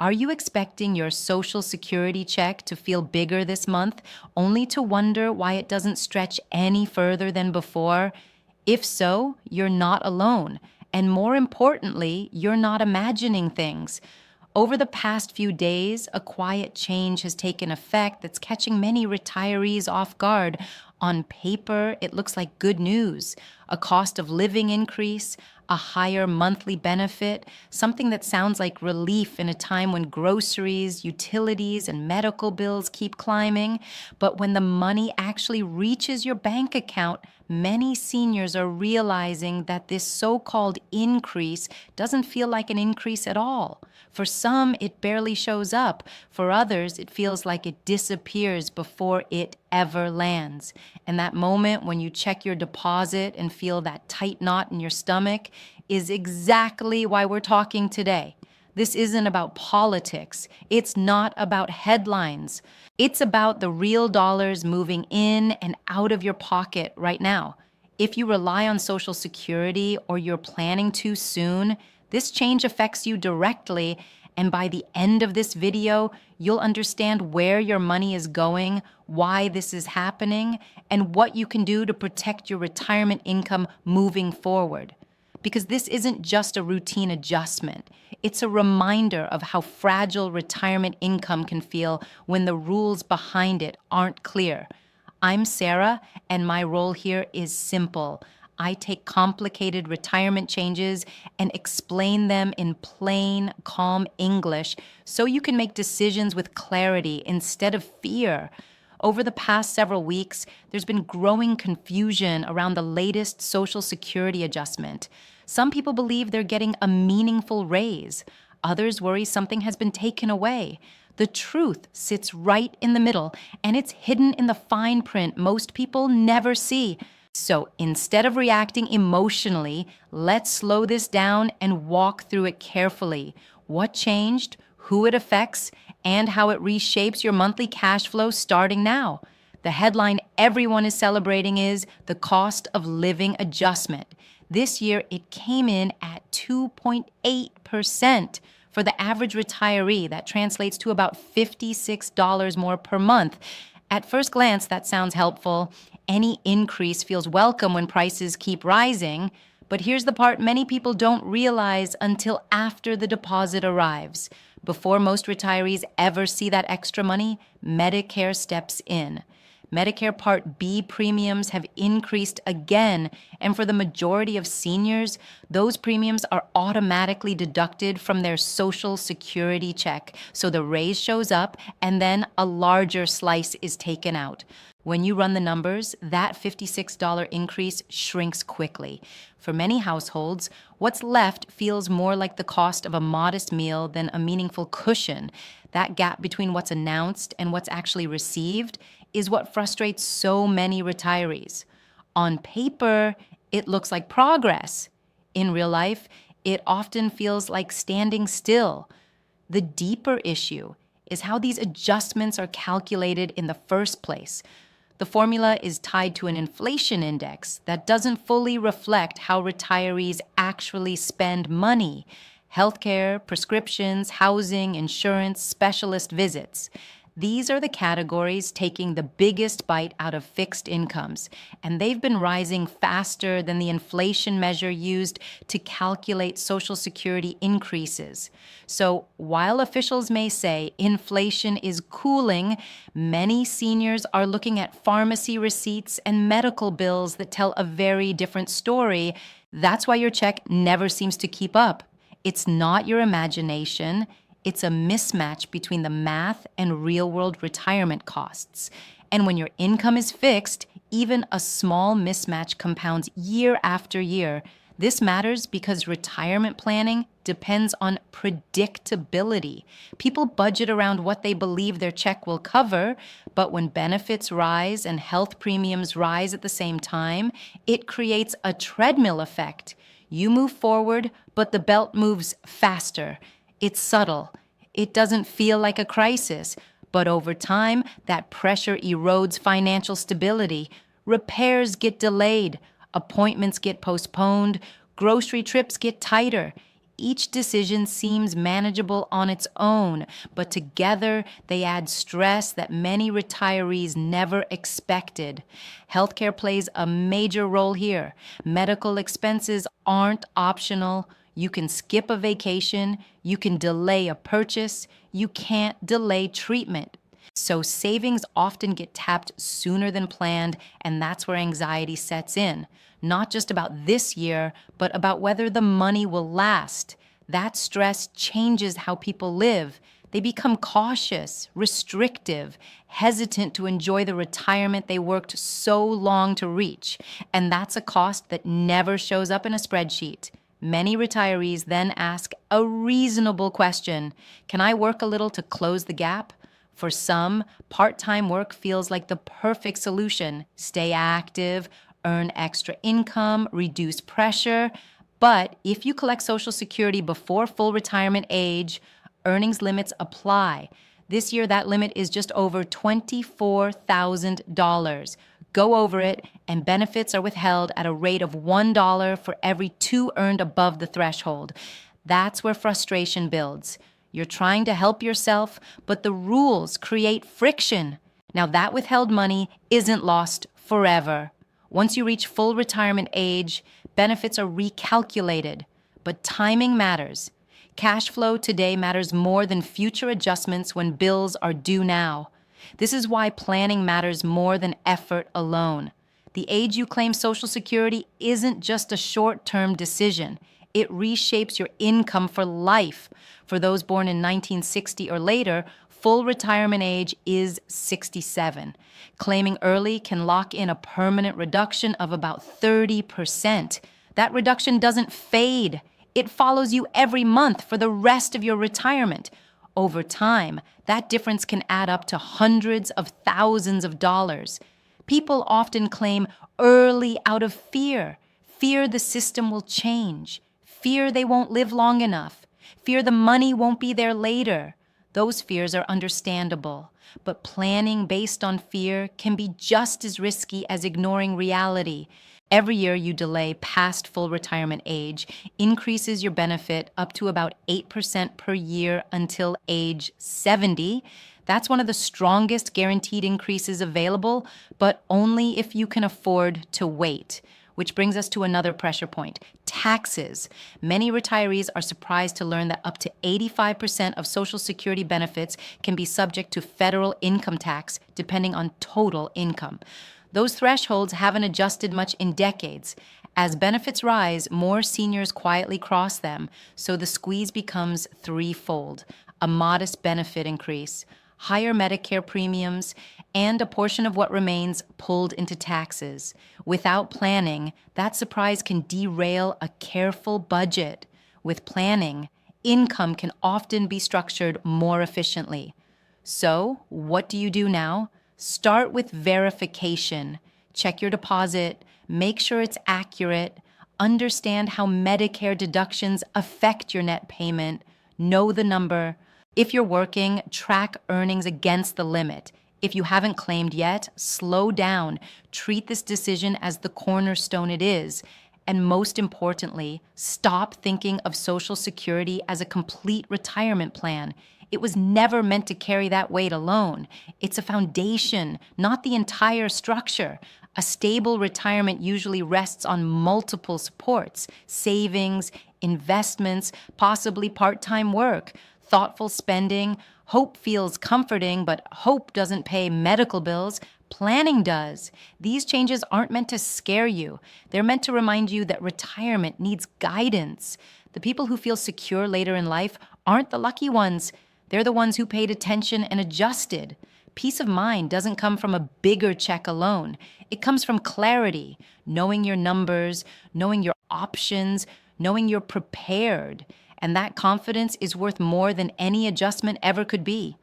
Are you expecting your Social Security check to feel bigger this month, only to wonder why it doesn't stretch any further than before? If so, you're not alone. And more importantly, you're not imagining things. Over the past few days, a quiet change has taken effect that's catching many retirees off guard. On paper, it looks like good news, a cost of living increase, a higher monthly benefit, something that sounds like relief in a time when groceries, utilities, and medical bills keep climbing. But when the money actually reaches your bank account, many seniors are realizing that this so-called increase doesn't feel like an increase at all. For some, it barely shows up. For others, it feels like it disappears before it ever lands. And that moment when you check your deposit and feel that tight knot in your stomach is exactly why we're talking today. This isn't about politics. It's not about headlines. It's about the real dollars moving in and out of your pocket right now. If you rely on Social Security or you're planning to soon, this change affects you directly, and by the end of this video, you'll understand where your money is going, why this is happening, and what you can do to protect your retirement income moving forward. Because this isn't just a routine adjustment. It's a reminder of how fragile retirement income can feel when the rules behind it aren't clear. I'm Sarah, and my role here is simple. I take complicated retirement changes and explain them in plain, calm English so you can make decisions with clarity instead of fear. Over the past several weeks, there's been growing confusion around the latest Social Security adjustment. Some people believe they're getting a meaningful raise. Others worry something has been taken away. The truth sits right in the middle, and it's hidden in the fine print most people never see. So instead of reacting emotionally, let's slow this down and walk through it carefully. What changed, who it affects, and how it reshapes your monthly cash flow starting now. The headline everyone is celebrating is the cost of living adjustment. This year, it came in at 2.8%. For the average retiree, that translates to about $56 more per month. At first glance, that sounds helpful. Any increase feels welcome when prices keep rising. But here's the part many people don't realize until after the deposit arrives. Before most retirees ever see that extra money, Medicare steps in. Medicare Part B premiums have increased again, and for the majority of seniors, those premiums are automatically deducted from their Social Security check. So the raise shows up, and then a larger slice is taken out. When you run the numbers, that $56 increase shrinks quickly. For many households, what's left feels more like the cost of a modest meal than a meaningful cushion. That gap between what's announced and what's actually received is what frustrates so many retirees. On paper, it looks like progress. In real life, it often feels like standing still. The deeper issue is how these adjustments are calculated in the first place. The formula is tied to an inflation index that doesn't fully reflect how retirees actually spend money: healthcare, prescriptions, housing, insurance, specialist visits. These are the categories taking the biggest bite out of fixed incomes, and they've been rising faster than the inflation measure used to calculate Social Security increases. So while officials may say inflation is cooling, many seniors are looking at pharmacy receipts and medical bills that tell a very different story. That's why your check never seems to keep up. It's not your imagination. It's a mismatch between the math and real-world retirement costs. And when your income is fixed, even a small mismatch compounds year after year. This matters because retirement planning depends on predictability. People budget around what they believe their check will cover, but when benefits rise and health premiums rise at the same time, it creates a treadmill effect. You move forward, but the belt moves faster. It's subtle. It doesn't feel like a crisis, but over time, that pressure erodes financial stability. Repairs get delayed, appointments get postponed, grocery trips get tighter. each decision seems manageable on its own, but together they add stress that many retirees never expected. Healthcare plays a major role here. Medical expenses aren't optional. You can skip a vacation, you can delay a purchase, you can't delay treatment. So savings often get tapped sooner than planned, and that's where anxiety sets in. Not just about this year, but about whether the money will last. That stress changes how people live. They become cautious, restrictive, hesitant to enjoy the retirement they worked so long to reach. And that's a cost that never shows up in a spreadsheet. Many retirees then ask a reasonable question: can I work a little to close the gap? For some, part-time work feels like the perfect solution. Stay active, earn extra income, reduce pressure. But if you collect Social Security before full retirement age, earnings limits apply. This year, that limit is just over $24,000. Go over it, and benefits are withheld at a rate of $1 for every 2 earned above the threshold. That's where frustration builds. You're trying to help yourself, but the rules create friction. Now, that withheld money isn't lost forever. Once you reach full retirement age, benefits are recalculated. But timing matters. Cash flow today matters more than future adjustments when bills are due now. This is why planning matters more than effort alone. The age you claim Social Security isn't just a short-term decision. It reshapes your income for life. For those born in 1960 or later, full retirement age is 67. Claiming early can lock in a permanent reduction of about 30%. That reduction doesn't fade. It follows you every month for the rest of your retirement. Over time, that difference can add up to hundreds of thousands of dollars. People often claim early out of fear. Fear the system will change. Fear they won't live long enough. Fear the money won't be there later. Those fears are understandable, but planning based on fear can be just as risky as ignoring reality. Every year you delay past full retirement age increases your benefit up to about 8% per year until age 70. That's one of the strongest guaranteed increases available, but only if you can afford to wait. Which brings us to another pressure point: taxes. Many retirees are surprised to learn that up to 85% of Social Security benefits can be subject to federal income tax, depending on total income. Those thresholds haven't adjusted much in decades. As benefits rise, more seniors quietly cross them, so the squeeze becomes threefold: a modest benefit increase, higher Medicare premiums, and a portion of what remains pulled into taxes. Without planning, that surprise can derail a careful budget. With planning, income can often be structured more efficiently. So, what do you do now? Start with verification. Check your deposit, make sure it's accurate, understand how Medicare deductions affect your net payment, know the number. If you're working, track earnings against the limit. If you haven't claimed yet, slow down. Treat this decision as the cornerstone it is. And most importantly, stop thinking of Social Security as a complete retirement plan. It was never meant to carry that weight alone. It's a foundation, not the entire structure. A stable retirement usually rests on multiple supports: savings, investments, possibly part-time work, thoughtful spending. Hope feels comforting, but hope doesn't pay medical bills. Planning does. These changes aren't meant to scare you. They're meant to remind you that retirement needs guidance. The people who feel secure later in life aren't the lucky ones. They're the ones who paid attention and adjusted. Peace of mind doesn't come from a bigger check alone. It comes from clarity, knowing your numbers, knowing your options, knowing you're prepared. And that confidence is worth more than any adjustment ever could be.